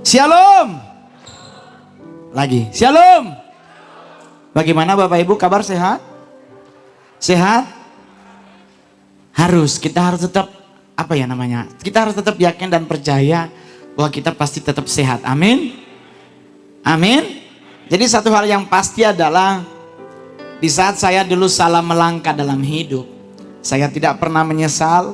Shalom. Lagi. Shalom. Bagaimana Bapak Ibu, kabar sehat? Sehat? Kita harus tetap, kita harus tetap yakin dan percaya bahwa kita pasti tetap sehat. Amin. Amin. Jadi satu hal yang pasti adalah di saat saya dulu salah melangkah dalam hidup, saya tidak pernah menyesal,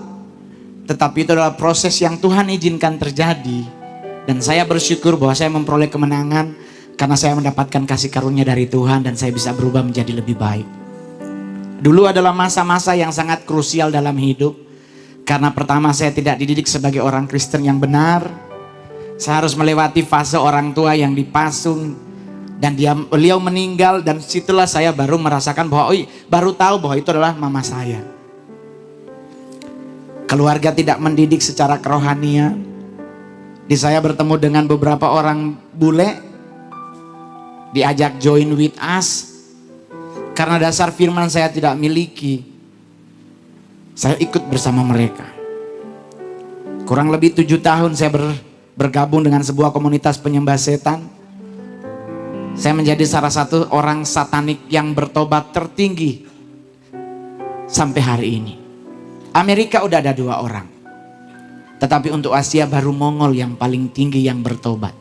tetapi itu adalah proses yang Tuhan izinkan terjadi. Dan saya bersyukur bahwa saya memperoleh kemenangan karena saya mendapatkan kasih karunia dari Tuhan dan saya bisa berubah menjadi lebih baik. Dulu adalah masa-masa yang sangat krusial dalam hidup. Karena pertama saya tidak dididik sebagai orang Kristen yang benar. Saya harus melewati fase orang tua yang dipasung. Dan beliau meninggal dan situlah saya baru merasakan bahwa baru tahu bahwa itu adalah mama saya. Keluarga tidak mendidik secara kerohanian. Di saya bertemu dengan beberapa orang bule, diajak join with us. Karena dasar firman saya tidak miliki, saya ikut bersama mereka. Kurang lebih 7 tahun saya bergabung dengan sebuah komunitas penyembah setan. Saya menjadi salah satu orang satanik yang bertobat tertinggi sampai hari ini. Amerika udah ada 2 orang. Tetapi untuk Asia baru Mongol yang paling tinggi yang bertobat.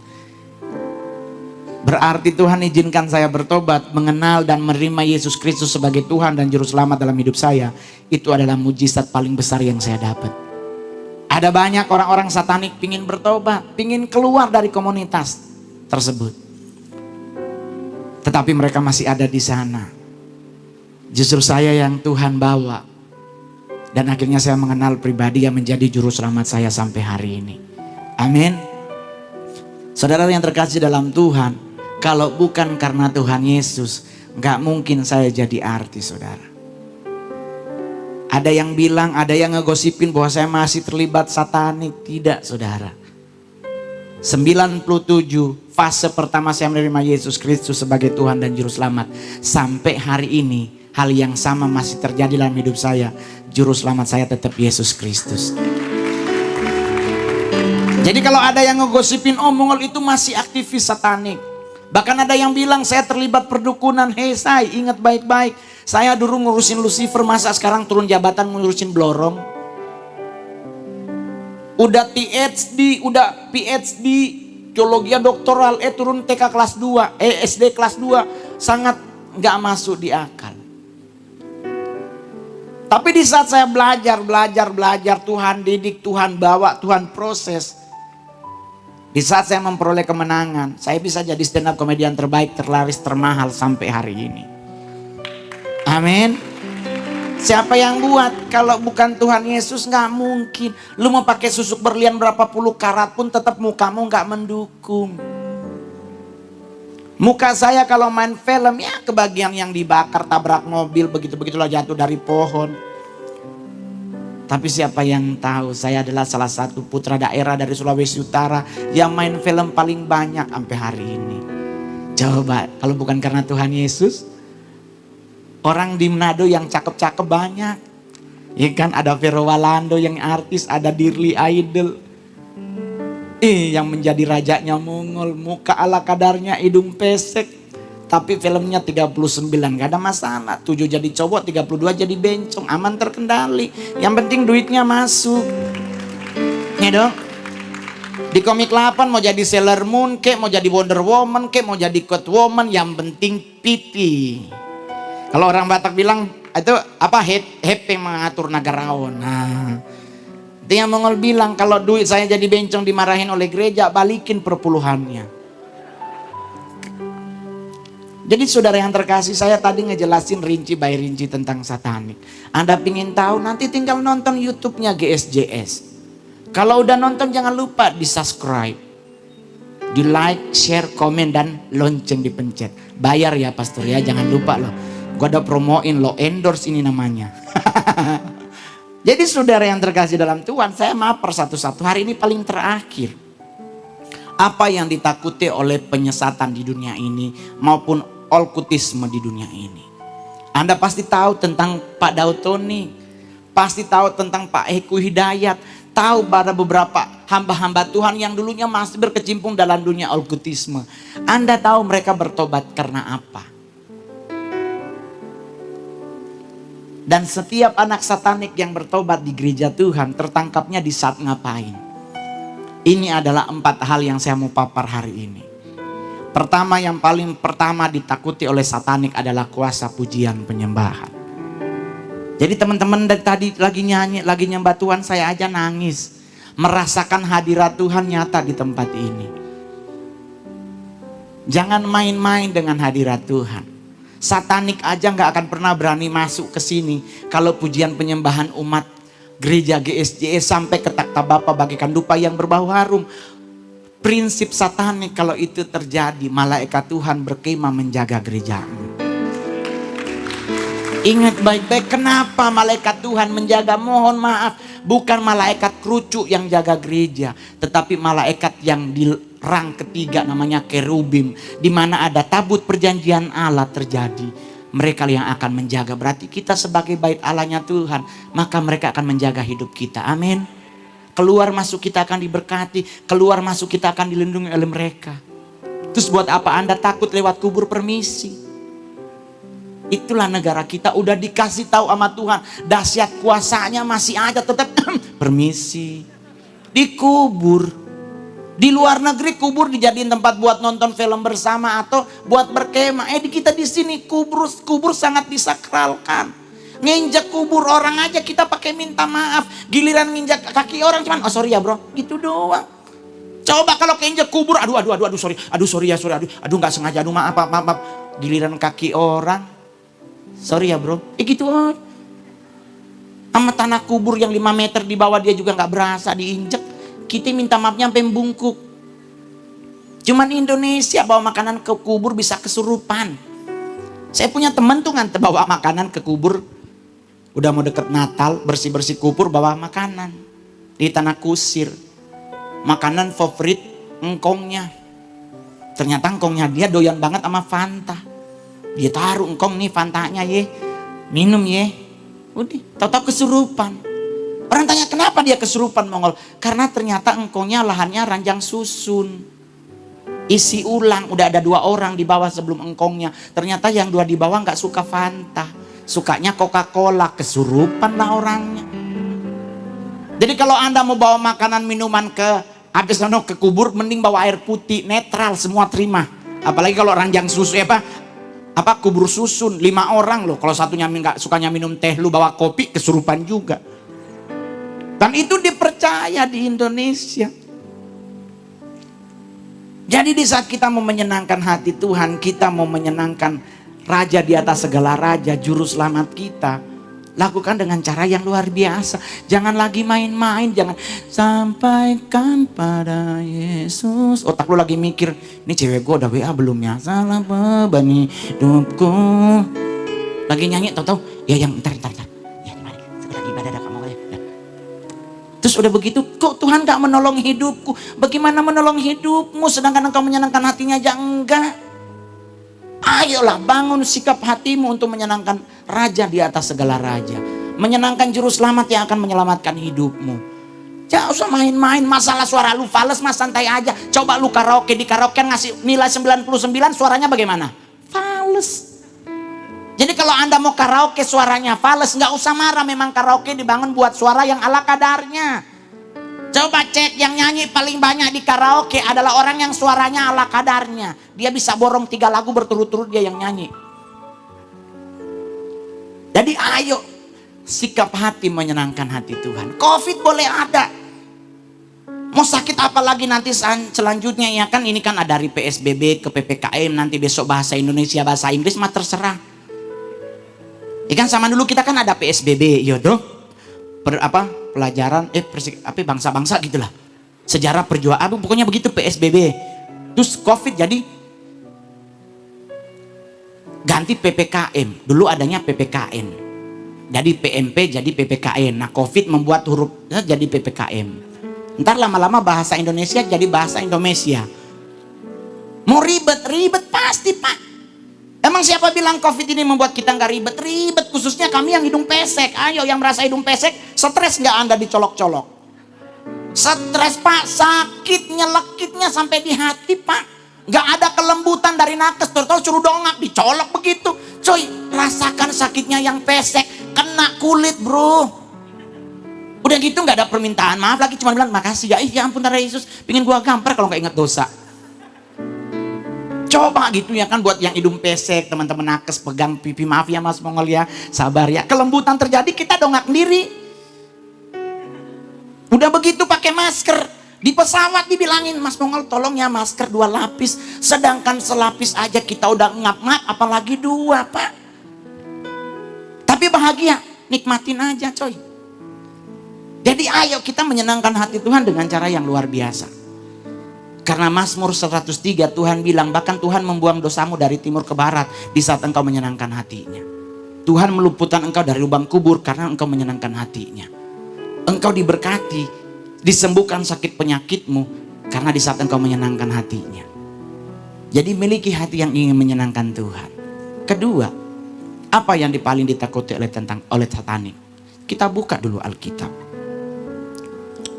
Berarti Tuhan izinkan saya bertobat, mengenal dan menerima Yesus Kristus sebagai Tuhan dan Juru Selamat dalam hidup saya. Itu adalah mujizat paling besar yang saya dapat. Ada banyak orang-orang satanik pingin bertobat, pingin keluar dari komunitas tersebut. Tetapi mereka masih ada di sana. Justru saya yang Tuhan bawa. Dan akhirnya saya mengenal pribadi yang menjadi juru selamat saya sampai hari ini. Amin. Saudara yang terkasih dalam Tuhan, kalau bukan karena Tuhan Yesus, gak mungkin saya jadi artis, saudara. Ada yang bilang, ada yang ngegosipin bahwa saya masih terlibat satanik. Tidak, saudara. 97 fase pertama saya menerima Yesus Kristus sebagai Tuhan dan Juru Selamat. Sampai hari ini, hal yang sama masih terjadi dalam hidup saya. Juru Selamat saya tetap Yesus Kristus. Jadi kalau ada yang ngegosipin, Mongol itu masih aktivis satanik. Bahkan ada yang bilang saya terlibat perdukunan. Hei, saya ingat baik-baik. Saya dulu ngurusin Lucifer, masa sekarang turun jabatan ngurusin Blorong. Udah PhD, teologi doktoral, turun TK kelas 2, SD kelas 2. Sangat gak masuk di akal. Tapi di saat saya belajar, Tuhan didik, Tuhan bawa, Tuhan proses. Di saat saya memperoleh kemenangan, saya bisa jadi stand up komedian terbaik, terlaris, termahal sampai hari ini. Amin. Siapa yang buat? Kalau bukan Tuhan Yesus gak mungkin. Lu mau pakai susuk berlian berapa puluh karat pun tetap mukamu gak mendukung. Muka saya kalau main film ya kebagian yang dibakar, tabrak mobil, begitu-begitulah jatuh dari pohon. Tapi siapa yang tahu saya adalah salah satu putra daerah dari Sulawesi Utara yang main film paling banyak sampai hari ini. Coba kalau bukan karena Tuhan Yesus, orang di Manado yang cakep-cakep banyak. Ya kan, ada Vero Walando yang artis, ada Dirli Idol. Yang menjadi rajanya Mongol, muka ala kadarnya, hidung pesek. Tapi filmnya 39, gak ada masalah. 7 jadi cowok, 32 jadi bencong, aman terkendali. Yang penting duitnya masuk. Ya dong. Di komik 8 mau jadi Sailor Moon kek, mau jadi Wonder Woman kek, mau jadi Catwoman, yang penting pipi. Kalau orang Batak bilang itu apa, happy mengatur nagaraon. Nah, dia Mongol bilang kalau duit saya jadi bencong dimarahin oleh gereja, balikin perpuluhannya. Jadi saudara yang terkasih, saya tadi ngejelasin rinci by rinci tentang satanik. Anda pingin tahu, nanti tinggal nonton YouTube-nya GSJS. Kalau udah nonton jangan lupa di subscribe, di like, share, komen, dan lonceng dipencet. Bayar ya pastor ya, jangan lupa loh. Gua ada promoin lo, endorse ini namanya. Jadi saudara yang terkasih dalam Tuhan, saya maaf satu-satu, hari ini paling terakhir. Apa yang ditakuti oleh penyesatan di dunia ini maupun okkultisme di dunia ini. Anda pasti tahu tentang Pak Daud Tony, pasti tahu tentang Pak Eko Hidayat, tahu pada beberapa hamba-hamba Tuhan yang dulunya masih berkecimpung dalam dunia okkultisme. Anda tahu mereka bertobat karena apa? Dan setiap anak satanik yang bertobat di gereja Tuhan tertangkapnya di saat ngapain? Ini adalah 4 hal yang saya mau papar hari ini. Pertama, yang paling pertama ditakuti oleh satanik adalah kuasa pujian penyembahan. Jadi teman-teman dari tadi lagi nyanyi, lagi nyembah Tuhan, saya aja nangis. Merasakan hadirat Tuhan nyata di tempat ini. Jangan main-main dengan hadirat Tuhan. Satanik aja gak akan pernah berani masuk ke sini kalau pujian penyembahan umat gereja GSJS sampai ke takhta Bapa bagaikan dupa yang berbau harum. Prinsip satanik kalau itu terjadi, malaikat Tuhan berkemah menjaga gerejamu. Ingat baik-baik kenapa malaikat Tuhan menjaga, mohon maaf. Bukan malaikat kerucuk yang jaga gereja, tetapi malaikat yang di rang ketiga namanya kerubim, di mana ada tabut perjanjian Allah terjadi. Mereka yang akan menjaga, berarti kita sebagai bait Allahnya Tuhan, maka mereka akan menjaga hidup kita. Amin. Keluar masuk kita akan diberkati, keluar masuk kita akan dilindungi oleh mereka. Terus buat apa Anda takut lewat kubur? Permisi. Itulah negara kita, udah dikasih tahu sama Tuhan, dahsyat kuasanya masih ada, tetap permisi. Dikubur. Di luar negeri kubur dijadiin tempat buat nonton film bersama atau buat berkemah. Di kita di sini kubur sangat disakralkan. Nginjak kubur orang aja kita pakai minta maaf. Giliran nginjak kaki orang cuman oh sorry ya bro, gitu doang. Coba kalau keinjak kubur, aduh sorry ya, aduh nggak sengaja, aduh maaf. Giliran kaki orang, sorry ya bro, gitu aja. Sama tanah kubur yang 5 meter di bawah dia juga nggak berasa diinjek. Kita minta maafnya sampai bungkuk. Cuman Indonesia bawa makanan ke kubur bisa kesurupan. Saya punya teman tuh nganter bawa makanan ke kubur. Udah mau deket Natal, bersih-bersih kubur bawa makanan. Di tanah kusir. Makanan favorit engkongnya. Ternyata engkongnya dia doyan banget sama Fanta. Dia taruh engkong nih Fantanya ye. Minum ye. Udah, tahu-tahu kesurupan. Orang tanya kenapa dia kesurupan Mongol? Karena ternyata engkongnya lahannya ranjang susun. Isi ulang, udah ada 2 orang di bawah sebelum engkongnya. Ternyata yang 2 di bawah gak suka Fanta. Sukanya Coca-Cola, kesurupan lah orangnya. Jadi kalau Anda mau bawa makanan minuman habis ke kubur, mending bawa air putih, netral, semua terima. Apalagi kalau ranjang susu kubur susun, 5 orang loh. Kalau satunya gak sukanya minum teh, lu bawa kopi, kesurupan juga. Dan itu dipercaya di Indonesia. Jadi di saat kita mau menyenangkan hati Tuhan, kita mau menyenangkan Raja di atas segala raja, Juru Selamat kita, lakukan dengan cara yang luar biasa. Jangan lagi main-main, jangan sampaikan pada Yesus. Otak lu lagi mikir, ini cewek gue udah WA belum ya? Salah beban hidupku. Lagi nyanyi, tahu-tahu, ya yang ntar. Terus udah begitu, kok Tuhan gak menolong hidupku? Bagaimana menolong hidupmu sedangkan engkau menyenangkan hatinya aja enggak? Ayolah bangun sikap hatimu untuk menyenangkan Raja di atas segala raja. Menyenangkan Juru Selamat yang akan menyelamatkan hidupmu. Jangan usah main-main, masalah suara lu fales mas, santai aja. Coba lu karaoke, di karaoke ngasih nilai 99, suaranya bagaimana? Fales. Jadi kalau Anda mau karaoke suaranya fales, nggak usah marah. Memang karaoke dibangun buat suara yang ala kadarnya. Coba cek, yang nyanyi paling banyak di karaoke adalah orang yang suaranya ala kadarnya. Dia bisa borong 3 lagu berturut-turut dia yang nyanyi. Jadi ayo sikap hati menyenangkan hati Tuhan. Covid boleh ada. Mau sakit apa lagi nanti selanjutnya ya kan, ini kan ada dari PSBB ke PPKM, nanti besok bahasa Indonesia, bahasa Inggris mah terserah. Ikan sama dulu kita kan ada PSBB, yodoh, pelajaran, bangsa-bangsa gitulah, sejarah perjuangan, pokoknya begitu PSBB. Terus COVID jadi ganti PPKM, dulu adanya PPKN, jadi PMP jadi PPKN. Nah COVID membuat hurufnya jadi PPKM. Ntar lama-lama bahasa Indonesia jadi bahasa Indonesia. Mau ribet pasti pak. Emang siapa bilang COVID ini membuat kita nggak ribet? Ribet khususnya kami yang hidung pesek. Ayo yang merasa hidung pesek, stres nggak Anda dicolok-colok? Stres Pak, sakitnya, lekitnya sampai di hati Pak. Gak ada kelembutan dari nakes, terus suruh dongak, dicolok begitu. Coy, rasakan sakitnya yang pesek, kena kulit bro. Udah gitu gak ada permintaan maaf lagi, cuma bilang makasih ya, ya ampun Tuhan Yesus, pengen gua gampar kalau gak ingat dosa. Coba gitu ya kan, buat yang hidung pesek, teman-teman nakes pegang pipi, maaf ya Mas Mongol ya, sabar ya. Kelembutan terjadi kita dongak sendiri. Udah begitu pakai masker, di pesawat dibilangin Mas Mongol tolong ya masker 2 lapis, sedangkan selapis aja kita udah ngap-ngap, apalagi 2 Pak. Tapi bahagia, nikmatin aja coy. Jadi ayo kita menyenangkan hati Tuhan dengan cara yang luar biasa. Karena Mazmur 103 Tuhan bilang, bahkan Tuhan membuang dosamu dari timur ke barat di saat engkau menyenangkan hatinya. Tuhan meluputkan engkau dari lubang kubur karena engkau menyenangkan hatinya. Engkau diberkati, disembuhkan sakit penyakitmu karena di saat engkau menyenangkan hatinya. Jadi miliki hati yang ingin menyenangkan Tuhan. Kedua, apa yang paling ditakuti oleh satanik? Kita buka dulu Alkitab.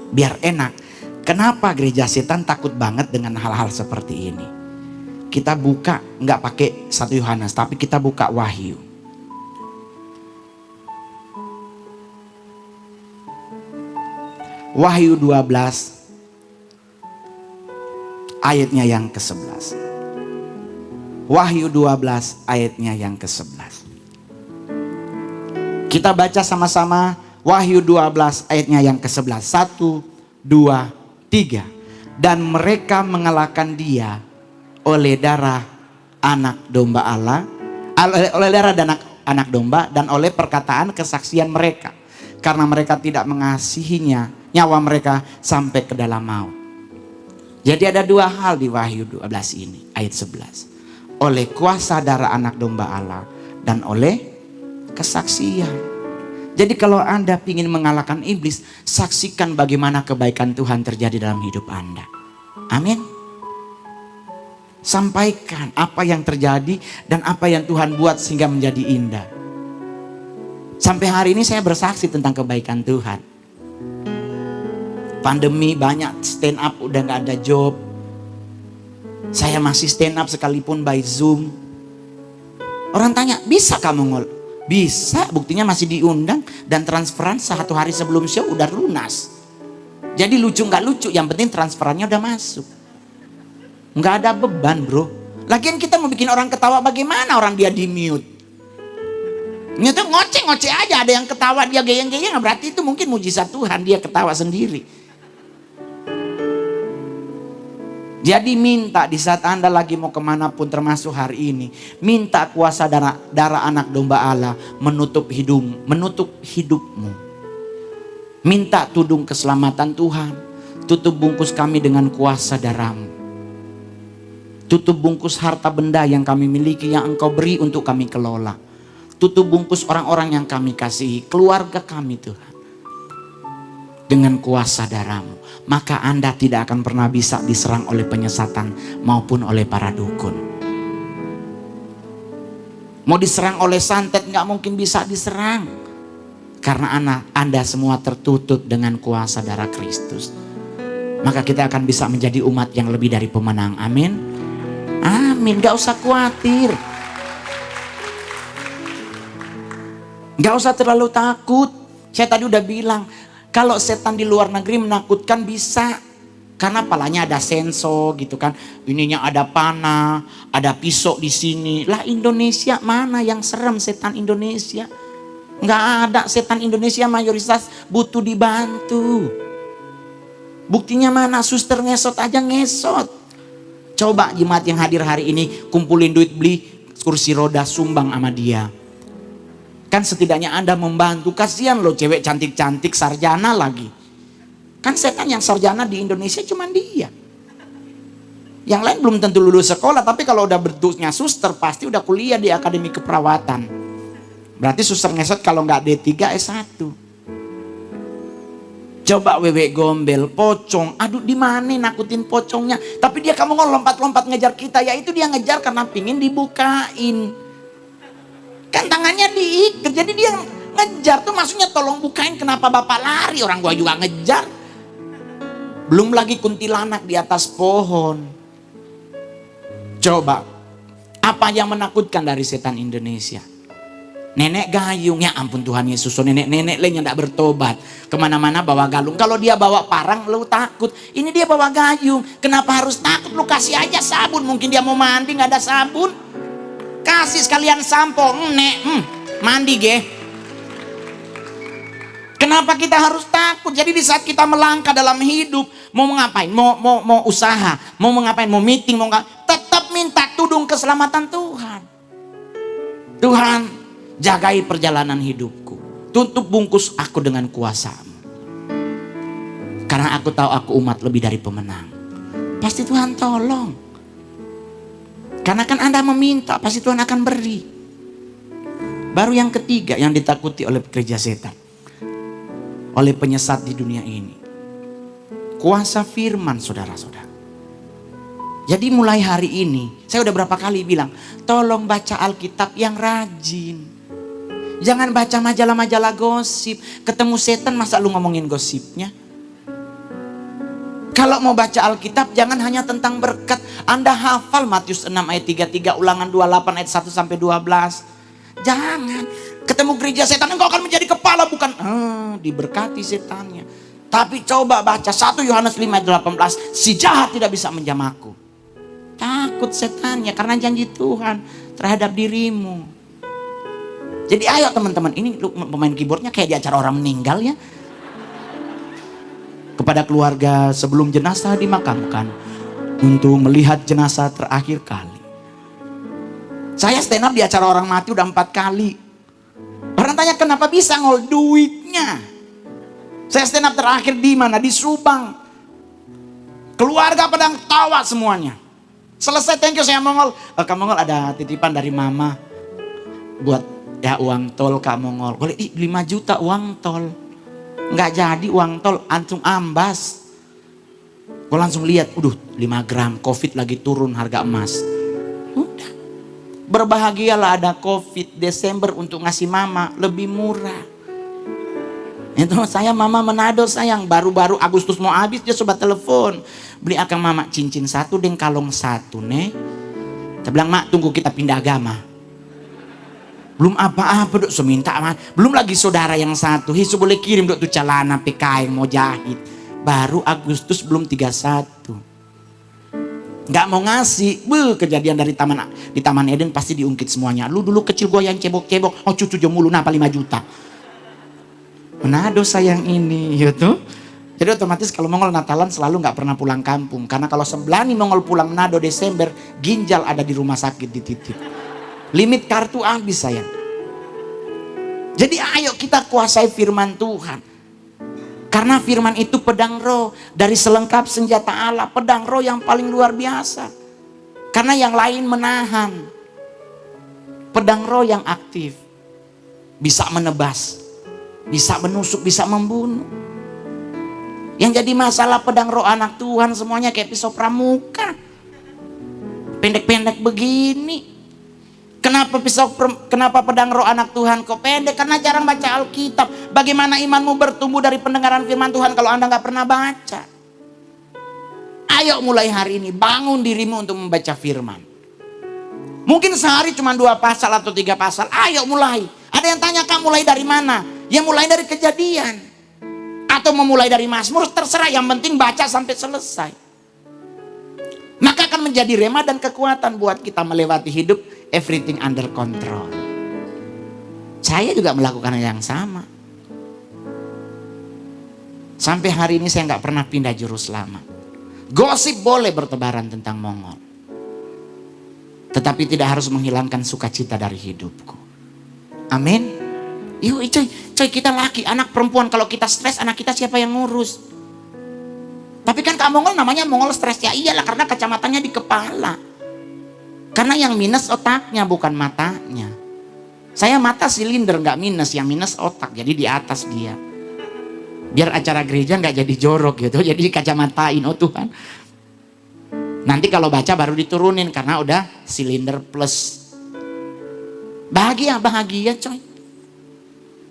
Biar enak. Kenapa gereja setan takut banget dengan hal-hal seperti ini? Kita buka, nggak pakai 1 Yohanes, tapi kita buka Wahyu. Wahyu 12 ayatnya yang ke-11. Wahyu 12 ayatnya yang ke-11. Kita baca sama-sama Wahyu 12 ayatnya yang ke-11. 1, 2, 3. Dan mereka mengalahkan dia oleh darah anak domba Allah, oleh darah dan anak domba, dan oleh perkataan kesaksian mereka. Karena mereka tidak mengasihinya, nyawa mereka sampai ke dalam maut. Jadi ada 2 hal di Wahyu 12 ini, ayat 11. Oleh kuasa darah anak domba Allah dan oleh kesaksian. Jadi kalau Anda ingin mengalahkan iblis, saksikan bagaimana kebaikan Tuhan terjadi dalam hidup Anda. Amin. Sampaikan apa yang terjadi dan apa yang Tuhan buat sehingga menjadi indah. Sampai hari ini saya bersaksi tentang kebaikan Tuhan. Pandemi banyak stand up udah gak ada job. Saya masih stand up sekalipun by Zoom. Orang tanya, bisa kamu ngol? Bisa, buktinya masih diundang dan transferan 1 hari sebelum show udah lunas. Jadi lucu nggak lucu, yang penting transferannya udah masuk. Nggak ada beban bro. Lagian kita mau bikin orang ketawa bagaimana orang dia di mute. Itu ngoceh-ngoceh aja, ada yang ketawa dia geyeng-geyeng, berarti itu mungkin mujizat Tuhan, dia ketawa sendiri. Jadi minta di saat Anda lagi mau kemanapun termasuk hari ini. Minta kuasa darah anak domba Allah menutup hidupmu. Minta tudung keselamatan Tuhan. Tutup bungkus kami dengan kuasa darah-Mu. Tutup bungkus harta benda yang kami miliki yang Engkau beri untuk kami kelola. Tutup bungkus orang-orang yang kami kasihi. Keluarga kami Tuhan. Dengan kuasa darah-Mu. Maka Anda tidak akan pernah bisa diserang oleh penyesatan maupun oleh para dukun. Mau diserang oleh santet nggak mungkin bisa diserang. Karena Anda semua tertutup dengan kuasa darah Kristus. Maka kita akan bisa menjadi umat yang lebih dari pemenang. Amin. Amin. Gak usah khawatir. Gak usah terlalu takut. Saya tadi udah bilang. Kalau setan di luar negeri menakutkan bisa. Karena palanya ada senso gitu kan. Ininya ada panah, ada pisau di sini. Lah Indonesia mana yang serem setan Indonesia? Nggak ada, setan Indonesia mayoritas butuh dibantu. Buktinya mana? Suster ngesot aja ngesot. Coba jemaat yang hadir hari ini kumpulin duit beli kursi roda sumbang sama dia. Kan setidaknya Anda membantu. Kasihan loh cewek cantik-cantik sarjana lagi. Kan setan yang sarjana di Indonesia cuma dia. Yang lain belum tentu lulus sekolah. Tapi kalau udah bentuknya suster pasti udah kuliah di akademi keperawatan. Berarti suster ngesot kalau nggak D3 S1. Coba wewe gombel, pocong. Aduh di mana nakutin pocongnya. Tapi dia kamu lompat-lompat ngejar kita. Ya itu dia ngejar karena pingin dibukain. Kan tangannya diikat, jadi dia ngejar tuh maksudnya tolong bukain, kenapa bapak lari, orang gua juga ngejar. Belum lagi kuntilanak di atas pohon. Coba, apa yang menakutkan dari setan Indonesia? Nenek gayung, ya ampun Tuhan Yesus, so nenek-nenek lainnya tidak bertobat. Kemana-mana bawa galung. Kalau dia bawa parang, lu takut. Ini dia bawa gayung, kenapa harus takut? Lu kasih aja sabun, mungkin dia mau mandi nggak ada sabun. Kasih sekalian sampo, nek, mandi ge. Kenapa kita harus takut? Jadi di saat kita melangkah dalam hidup, mau ngapain? Mau usaha, mau ngapain? Mau meeting, tetap minta tudung keselamatan Tuhan. Tuhan, jagai perjalanan hidupku. Tutup bungkus aku dengan kuasa-Mu. Karena aku tahu aku umat lebih dari pemenang. Pasti Tuhan tolong. Karena kan Anda meminta, pasti Tuhan akan beri. Baru yang ketiga yang ditakuti oleh pekerja setan. Oleh penyesat di dunia ini. Kuasa firman, saudara-saudara. Jadi mulai hari ini, saya udah berapa kali bilang, tolong baca Alkitab yang rajin. Jangan baca majalah-majalah gosip. Ketemu setan masa lu ngomongin gosipnya? Kalau mau baca Alkitab jangan hanya tentang berkat. Anda hafal Matius 6 ayat 33, Ulangan 28 ayat 1 sampai 12. Jangan. Ketemu gereja setan, engkau akan menjadi kepala, bukan diberkati setannya. Tapi coba baca 1 Yohanes 5 ayat 18, si jahat tidak bisa menjamahku. Takut setannya karena janji Tuhan terhadap dirimu. Jadi ayo teman-teman, ini lu pemain keyboardnya kayak di acara orang meninggal ya. Kepada keluarga sebelum jenazah dimakamkan, untuk melihat jenazah terakhir kali. Saya stand up di acara orang mati udah 4 kali. Orang tanya kenapa bisa, ngol duitnya. Saya stand up terakhir di mana? Di Subang. Keluarga pada tawa semuanya. Selesai, thank you saya Mongol. Kak Mongol ada titipan dari mama. Buat ya uang tol Kak Mongol. Boleh 5 juta uang tol. Nggak jadi uang tol, antum ambas. Gue langsung lihat, 5 gram, Covid lagi turun harga emas. Udah. Berbahagialah ada Covid, Desember untuk ngasih mama lebih murah. Itu saya mama Manado sayang, baru-baru Agustus mau habis dia coba telepon. Beli akang mama cincin 1 dan kalung 1 nih. Saya bilang mak tunggu kita pindah agama. Belum apa-apa dok seminta mak. Belum lagi saudara yang 1, hisu boleh kirim dok tuh celana PK yang mau jahit. Baru Agustus belum 31. Nggak mau ngasih, kejadian dari di Taman Eden pasti diungkit semuanya. Lu dulu kecil gue yang cebok-cebok, cucu jomulu napa 5 juta. Manado sayang ini, gitu. Jadi otomatis kalau Mongol Natalan selalu nggak pernah pulang kampung, karena kalau sebelani Mongol pulang Manado Desember, ginjal ada di rumah sakit dititip. Limit kartu habis sayang. Jadi ayo kita kuasai firman Tuhan. Karena firman itu pedang roh, dari selengkap senjata Allah, pedang roh yang paling luar biasa. Karena yang lain menahan. Pedang roh yang aktif, bisa menebas, bisa menusuk, bisa membunuh. Yang jadi masalah pedang roh anak Tuhan semuanya kayak pisau pramuka. Pendek-pendek begini. Kenapa pedang roh anak Tuhan kok pendek? Karena jarang baca Alkitab. Bagaimana imanmu bertumbuh dari pendengaran firman Tuhan kalau Anda nggak pernah baca? Ayo mulai hari ini bangun dirimu untuk membaca firman. Mungkin sehari cuma 2 pasal atau 3 pasal. Ayo mulai. Ada yang tanya Kak mulai dari mana? Ya mulai dari Kejadian. Atau memulai dari Mazmur, terserah, yang penting baca sampai selesai. Maka akan menjadi rema dan kekuatan buat kita melewati hidup everything under control. Saya juga melakukan yang sama. Sampai hari ini saya nggak pernah pindah juru selamat. Gosip boleh bertebaran tentang Mongol, tetapi tidak harus menghilangkan sukacita dari hidupku. Amin. Yuk coy kita laki, anak perempuan, kalau kita stres anak kita siapa yang ngurus? Tapi kan Kak Mongol namanya Mongol stres, ya iyalah karena kacamatannya di kepala. Karena yang minus otaknya bukan matanya. Saya mata silinder nggak minus, yang minus otak, jadi di atas dia. Biar acara gereja nggak jadi jorok gitu, jadi kacamatain, oh Tuhan. Nanti kalau baca baru diturunin karena udah silinder plus. Bahagia coy.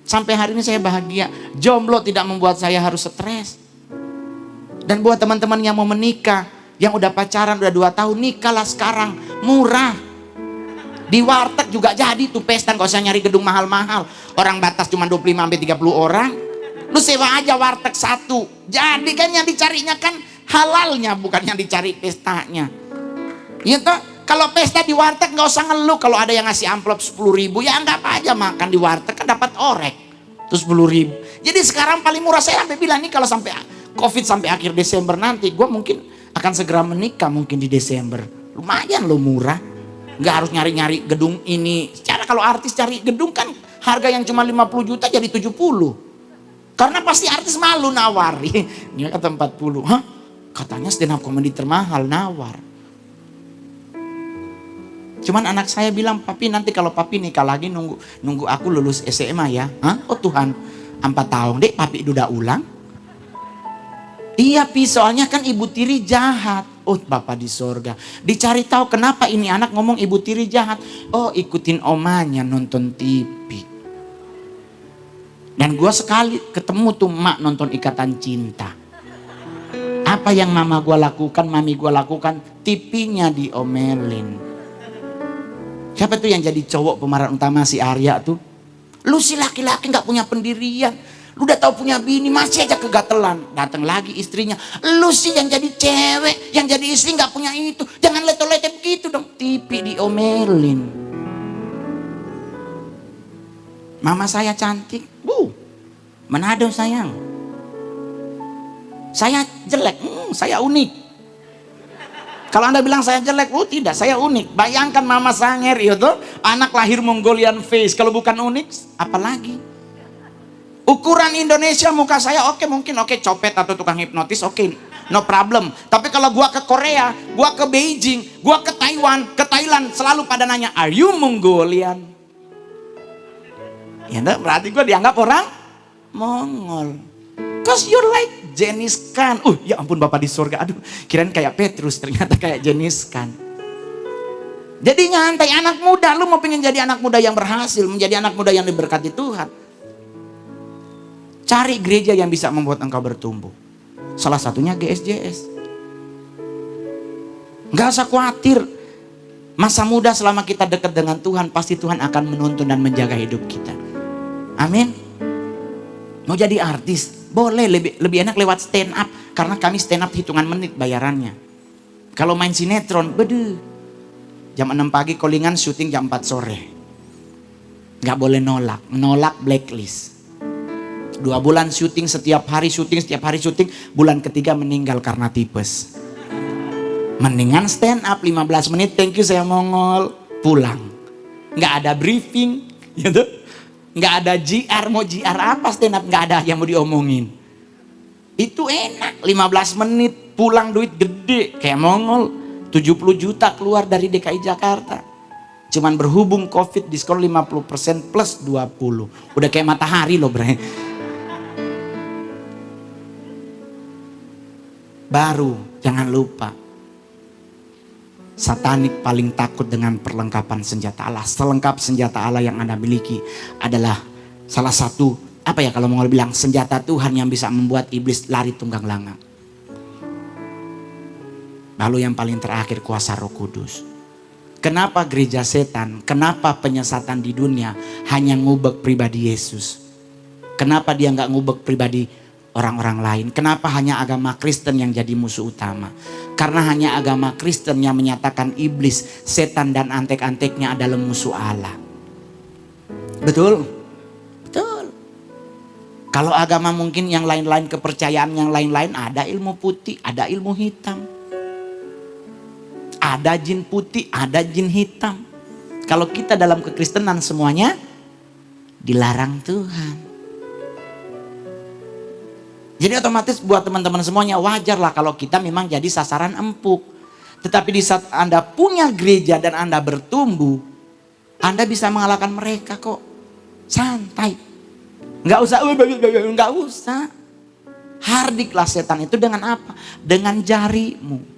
Sampai hari ini saya bahagia. Jomblo tidak membuat saya harus stres. Dan buat teman-teman yang mau menikah, yang udah pacaran udah 2 tahun, nikahlah sekarang, murah. Di warteg juga jadi tuh pesta, gak usah nyari gedung mahal-mahal. Orang batas cuma 25-30 orang. Lu sewa aja warteg 1. Jadi kan yang dicarinya kan halalnya, bukan yang dicari pestanya. Ya toh, kalau pesta di warteg gak usah ngeluh kalau ada yang ngasih amplop 10.000, ya anggap aja makan di warteg kan dapat orek. Terus 10.000. Jadi sekarang paling murah, saya sampai bilang nih kalau sampai Covid sampai akhir Desember nanti, gue mungkin akan segera menikah mungkin di Desember. Lumayan lo murah. Nggak harus nyari-nyari gedung ini. Secara kalau artis cari gedung kan harga yang cuma 50 juta jadi 70. Karena pasti artis malu nawari. Ini kata 40. Hah? Katanya stand up comedy termahal, nawar. Cuman anak saya bilang, papi nanti kalau papi nikah lagi nunggu aku lulus SMA ya. Hah? Oh Tuhan, 4 tahun dek papi udah ulang. Iya pi, soalnya kan ibu tiri jahat. Oh Bapak di sorga, dicari tahu kenapa ini anak ngomong ibu tiri jahat. Oh ikutin omanya nonton TV. Dan gue sekali ketemu tuh mak nonton Ikatan Cinta. Apa yang mama gue lakukan, mami gue lakukan, TV-nya diomelin. Siapa tuh yang jadi cowok pemeran utama si Arya tuh? Lu si laki-laki gak punya pendirian. Lu udah tahu punya bini masih aja kegatelan. Datang lagi istrinya. Lu sih yang jadi cewek, yang jadi istri nggak punya itu. Jangan leto-leto begitu dong. TV diomelin. Mama saya cantik. Manado sayang. Saya jelek. Saya unik. Kalau Anda bilang saya jelek, tidak, saya unik. Bayangkan mama Sanger itu anak lahir Mongolian face. Kalau bukan unik, apalagi? Ukuran Indonesia muka saya oke, mungkin oke, copet atau tukang hipnotis oke, no problem. Tapi kalau gua ke Korea, gua ke Beijing, gua ke Taiwan, ke Thailand, selalu pada nanya, are you Mongolian? Ya berarti gua dianggap orang Mongol. Cause you're like Genghis Khan. Ya ampun Bapak di surga, aduh kirain kayak Petrus, ternyata kayak Genghis Khan. Jadi nyantai, anak muda, lu mau pengen jadi anak muda yang berhasil, menjadi anak muda yang diberkati Tuhan. Cari gereja yang bisa membuat engkau bertumbuh. Salah satunya GSJS. Gak usah khawatir. Masa muda selama kita dekat dengan Tuhan, pasti Tuhan akan menuntun dan menjaga hidup kita. Amin. Mau jadi artis? Boleh, lebih enak lewat stand up. Karena kami stand up hitungan menit bayarannya. Kalau main sinetron, jam 6 pagi callingan, syuting jam 4 sore. Gak boleh nolak blacklist. 2 bulan syuting, setiap hari syuting, bulan ketiga meninggal karena tipes. Mendingan stand up 15 menit, thank you saya Mongol, pulang. Nggak ada briefing, gitu. Nggak ada GR, mau GR apa stand up, nggak ada yang mau diomongin. Itu enak, 15 menit, pulang duit gede, kayak Mongol, 70 juta keluar dari DKI Jakarta. Cuman berhubung Covid diskon 50% plus 20. Udah kayak matahari loh bre. Baru, jangan lupa. Satanik paling takut dengan perlengkapan senjata Allah. Selengkap senjata Allah yang Anda miliki adalah salah satu, apa ya kalau mau bilang, senjata Tuhan yang bisa membuat iblis lari tunggang langgang. Lalu yang paling terakhir, kuasa Roh Kudus. Kenapa gereja setan, kenapa penyesatan di dunia hanya ngubek pribadi Yesus? Kenapa dia nggak ngubek pribadi orang-orang lain? Kenapa hanya agama Kristen yang jadi musuh utama? Karena hanya agama Kristen yang menyatakan iblis, setan dan antek-anteknya adalah musuh Allah. Betul? Betul. Kalau agama mungkin yang lain-lain, kepercayaan yang lain-lain, ada ilmu putih, ada ilmu hitam. Ada jin putih, ada jin hitam. Kalau kita dalam kekristenan semuanya dilarang Tuhan. Jadi otomatis buat teman-teman semuanya wajarlah kalau kita memang jadi sasaran empuk. Tetapi di saat Anda punya gereja dan Anda bertumbuh, Anda bisa mengalahkan mereka kok. Santai. Nggak usah. Hardiklah setan itu dengan apa? Dengan jarimu.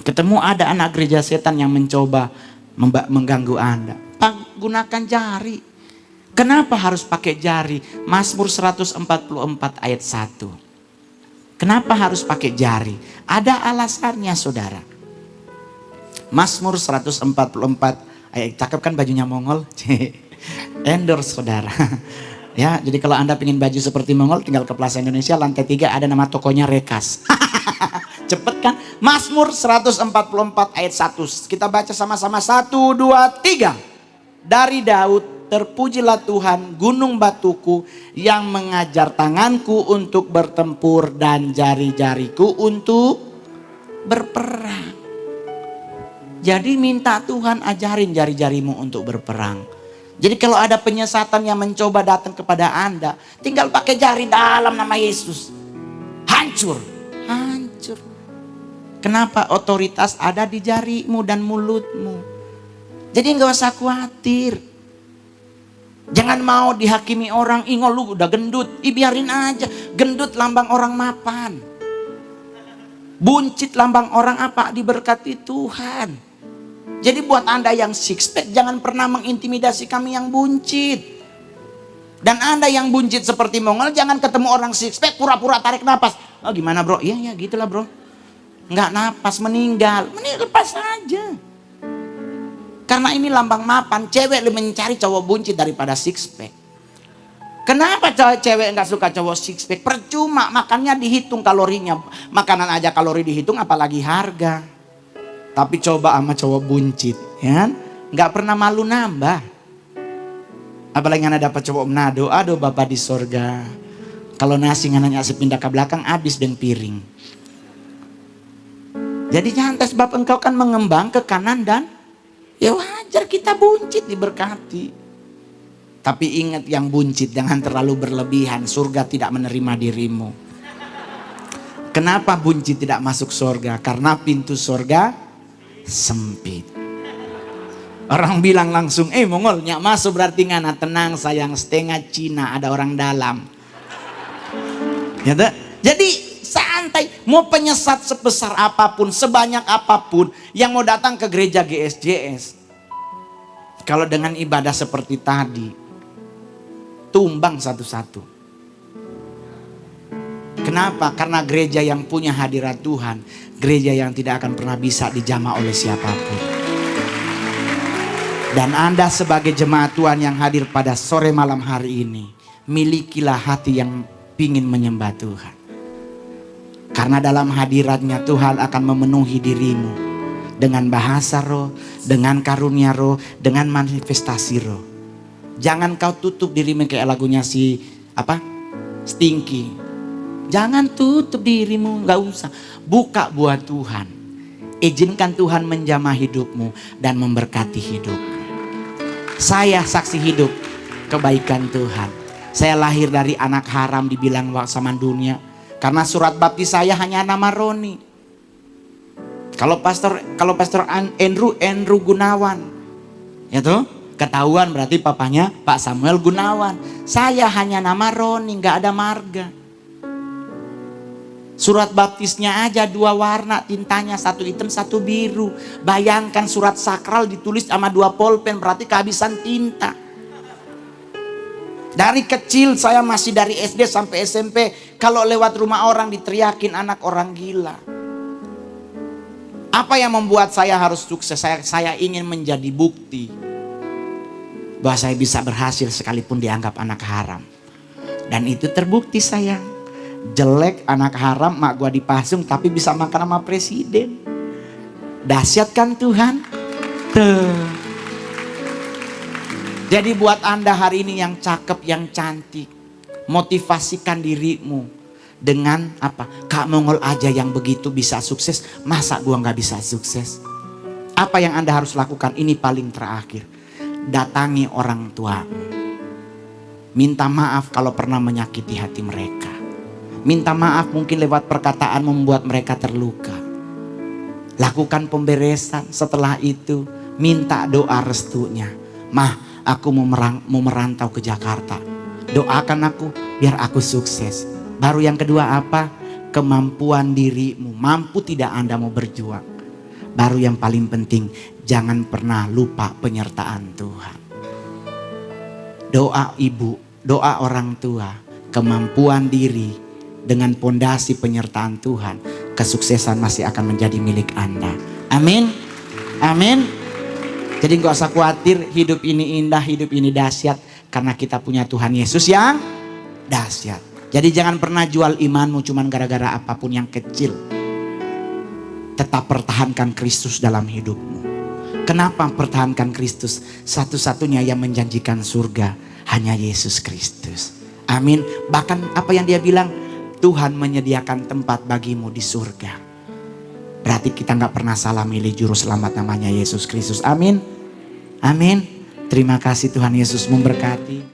Ketemu ada anak gereja setan yang mencoba mengganggu Anda. Gunakan jari. Kenapa harus pakai jari? Mazmur 144 ayat 1. Kenapa harus pakai jari? Ada alasannya saudara. Mazmur 144 ayat, cakep kan bajunya Mongol? Endorse saudara. Ya, jadi kalau Anda pengen baju seperti Mongol tinggal ke Plaza Indonesia lantai 3 ada nama tokonya Rekas. Cepet kan? Mazmur 144 ayat 1. Kita baca sama-sama 1, 2, 3. Dari Daud, terpujilah Tuhan gunung batuku yang mengajar tanganku untuk bertempur dan jari-jariku untuk berperang. Jadi minta Tuhan ajarin jari-jarimu untuk berperang. Jadi kalau ada penyesatan yang mencoba datang kepada Anda, tinggal pakai jari dalam nama Yesus. Hancur, hancur. Kenapa? Otoritas ada di jarimu dan mulutmu. Jadi nggak usah khawatir. Jangan mau dihakimi orang, ingol lu udah gendut. Biarin aja, gendut lambang orang mapan. Buncit lambang orang apa? Diberkati Tuhan. Jadi buat Anda yang six pack, jangan pernah mengintimidasi kami yang buncit. Dan Anda yang buncit seperti Mongol, jangan ketemu orang six pack pura-pura tarik napas. Oh gimana bro? Iya gitulah bro. Nggak napas, meninggal. Lepas aja. Karena ini lambang mapan, cewek lebih mencari cowok buncit daripada six pack. Kenapa cewek nggak suka cowok six pack? Percuma, makannya dihitung kalorinya. Makanan aja kalori dihitung, apalagi harga. Tapi coba sama cowok buncit, ya, nggak pernah malu nambah. Apalagi Anda dapat cowok menado, aduh Bapak di sorga. Kalau nasi ngananya pindah ke belakang, habis dengan piring. Jadi nyantai sebab engkau kan mengembang ke kanan dan ya wajar kita buncit diberkati. Tapi ingat yang buncit jangan terlalu berlebihan, surga tidak menerima dirimu. Kenapa buncit tidak masuk surga? Karena pintu surga sempit. Orang bilang langsung, Mongol nyak masuk berarti ngana. Tenang sayang, setengah Cina ada orang dalam. Ya, jadi santai, mau penyesat sebesar apapun, sebanyak apapun yang mau datang ke gereja GSJS. Kalau dengan ibadah seperti tadi, tumbang satu-satu. Kenapa? Karena gereja yang punya hadirat Tuhan, gereja yang tidak akan pernah bisa dijamah oleh siapapun. Dan Anda sebagai jemaat Tuhan yang hadir pada sore malam hari ini, milikilah hati yang ingin menyembah Tuhan. Karena dalam hadiratnya Tuhan akan memenuhi dirimu dengan bahasa roh, dengan karunia roh, dengan manifestasi roh. Jangan kau tutup dirimu kayak lagunya si Stinky. Jangan tutup dirimu, nggak usah. Buka buat Tuhan. Izinkan Tuhan menjamah hidupmu dan memberkati hidupmu. Saya saksi hidup kebaikan Tuhan. Saya lahir dari anak haram dibilang zaman dunia. Karena surat baptis saya hanya nama Roni. Kalau pastor Andrew Gunawan, ya tuh, ketahuan berarti papanya Pak Samuel Gunawan. Saya hanya nama Roni, nggak ada marga. Surat baptisnya aja 2 warna tintanya, 1 hitam 1 biru. Bayangkan surat sakral ditulis sama 2 pulpen, berarti kehabisan tinta. Dari kecil saya masih dari SD sampai SMP, kalau lewat rumah orang diteriakin anak orang gila. Apa yang membuat saya harus sukses? Saya ingin menjadi bukti bahwa saya bisa berhasil sekalipun dianggap anak haram. Dan itu terbukti sayang. Jelek anak haram, mak gua dipasung tapi bisa makan sama presiden. Dahsyat kan Tuhan? Tuh. Jadi buat Anda hari ini yang cakep, yang cantik, motivasikan dirimu dengan apa? Kak Mongol aja yang begitu bisa sukses, masa gua nggak bisa sukses? Apa yang Anda harus lakukan? Ini paling terakhir. Datangi orang tuamu. Minta maaf kalau pernah menyakiti hati mereka. Minta maaf mungkin lewat perkataan membuat mereka terluka. Lakukan pemberesan, setelah itu minta doa restunya. Mah, aku mau merantau ke Jakarta. Doakan aku biar aku sukses. Baru yang kedua apa? Kemampuan dirimu. Mampu tidak Anda mau berjuang. Baru yang paling penting, jangan pernah lupa penyertaan Tuhan. doa ibu, doa orang tua, kemampuan diri, dengan pondasi penyertaan Tuhan, kesuksesan masih akan menjadi milik Anda. Amin. Amin. Jadi gak usah khawatir, hidup ini indah, hidup ini dahsyat, karena kita punya Tuhan Yesus yang dahsyat. Jadi jangan pernah jual imanmu cuman gara-gara apapun yang kecil. Tetap pertahankan Kristus dalam hidupmu. Kenapa pertahankan Kristus? Satu-satunya yang menjanjikan surga hanya Yesus Kristus. Amin. Bahkan apa yang dia bilang, Tuhan menyediakan tempat bagimu di surga. Berarti kita gak pernah salah milih juru selamat, namanya Yesus Kristus. Amin. Amin. Terima kasih, Tuhan Yesus memberkati.